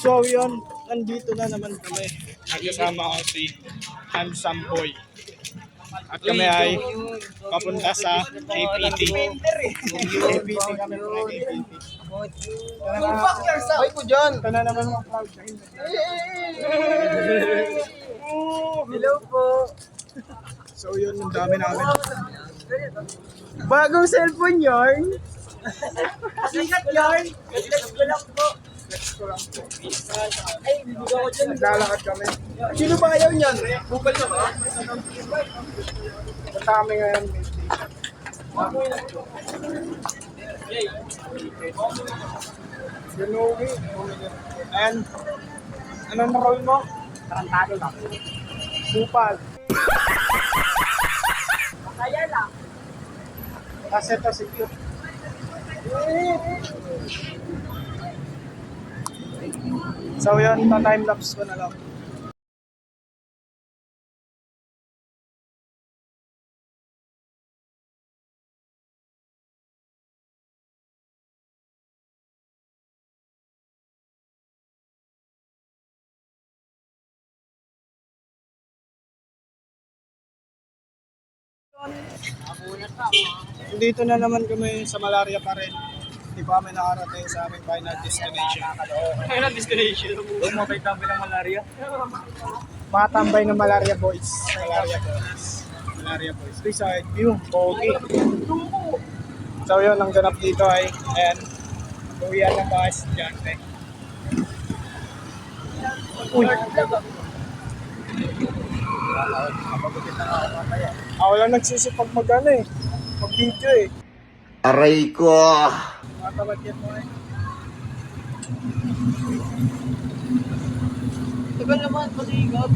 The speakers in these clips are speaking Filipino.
So yun, nandito na naman kami. Nagkasama ko si Handsome Boy. At kami ay papunta sa KPT. KPT kami po na KPT. Fuck yourself! Ay ko dyan! Ito na naman mga crowd. Hello po! So yun, ang dami namin. Bagong cellphone yarn! Sikat yarn! Flex ko lang po! Flex ko lang po. Ay, bibig ako dyan. Naglalakad kami. Sino ba ayaw niyan? Bukal na ba? Punta kami ngayon. Ganuwi. And, anong role mo? Tarantado lang. Kupal. Kaya lang. Kasi ito si Cute. So yun, pa-timelapse ko na lang. Dito na naman kami sa Malaria pa rin. Hindi pa kami nakarating sa aming final destination. Final destination. Huwag mo kayo tambay ng malaria. Mga tambay ng Malaria Boys. Malaria Boys. Malaria Boys. Reside view. Pogi. So yun, ang ganap dito ay, ayan, uwian ng mga estudyante. Uy! Ako lang nagsisipag mag-ano eh. Mag-video eh. Aray ko! Matamad yan mo eh. Tagal naman, patigap.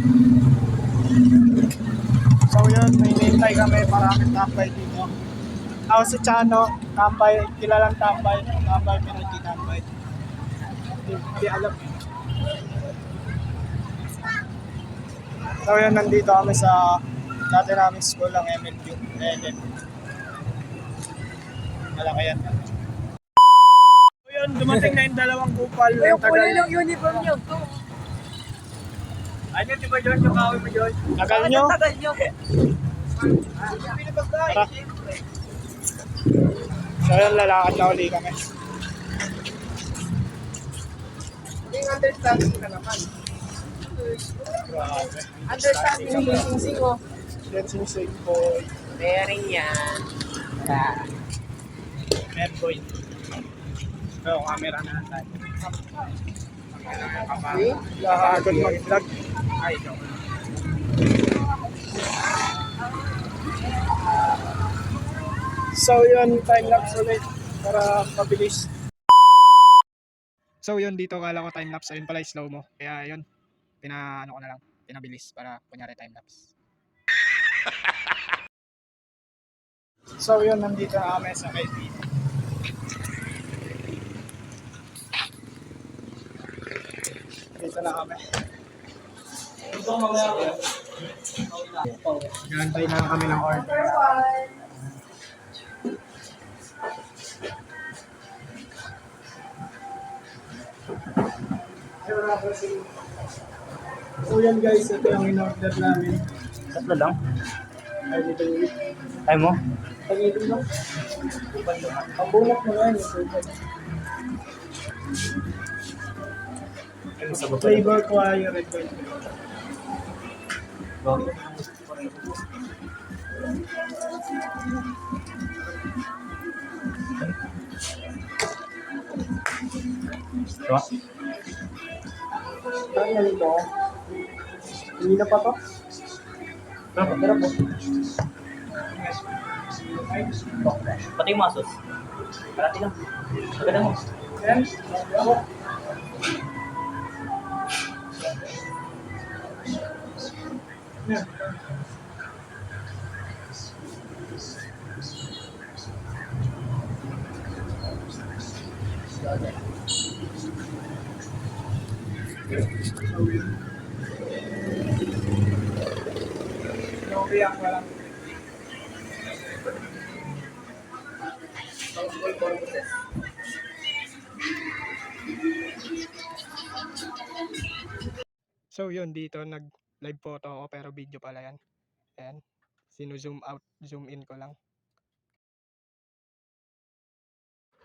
So yun, may nintay kami, maraming tambay dito. Ako si Chano, tambay, kilalang tambay, pinagtitambay. Hindi alam. So yun, nandito kami sa dati naming school, ang MLQ. Malaki yan. So yun, dumating na yung dalawang kupal. Yung kulay ng uniform niyo. Ano, di ba George, yung kawin mo George? Tagal nyo? Tagal nyo. Tara. So yun, lalakad na uli kami. Yung understanding ka naman. Grabe. Understanding yung sing-sing mo. Yan sing boy. Meron yan. Bad boy. So, camera na tayo. Nakakagod mag-vlog. Ay, joke. So yun, time-lapse ulit para mabilis. So yun, dito kala ko time-lapse. Ayun pala slow mo. Kaya yun, ano ko na lang, pinabilis para kunyari time-lapse. So yun, nandito na kami sa KPT. Dito na kami. Gantay na kami ng order. So yan guys, ito yung in-order namin. Tatlo lang? Ay, dito yung Ay mo? pag-ibig lang. Ang bunot mo yan. Flavor ko ay red wine. Diba? Saan na nito? Hindi na pa to? Pero po. Pati yung masos. Parati lang. Maganda mo. Yan. Ako. Yan. Novi ang walang So yun, dito nag-live photo ako pero video pala yan. Ayan, sino-zoom out, zoom in ko lang.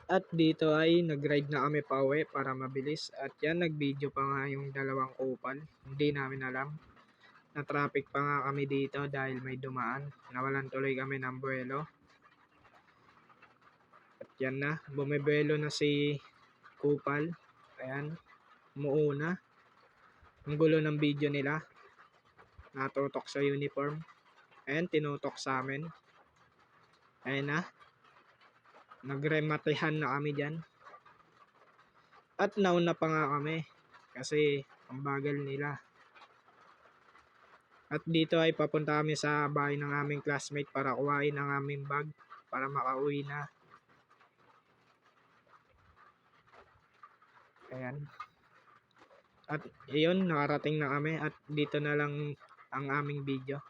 At dito ay nag-ride na kami pauwi para mabilis. At yan, nag-video pa nga yung dalawang kupal. Hindi namin alam. Na-traffic pa nga kami dito dahil may dumaan. Nawalan tuloy kami ng buwelo. At yan na, bumibelo na si kupal. Ayan, umuuna. Ang gulo ng video nila. Natutok sa uniform. Ayan, tinutok sa amin. Ayan na. Nagrematehan na kami dyan. At nauna pa nga kami. Kasi ang bagal nila. At dito ay papunta kami sa bahay ng aming classmate para kuhain ang aming bag para makauwi na. Ayan. At iyon, nakarating na kami at dito na lang ang aming video.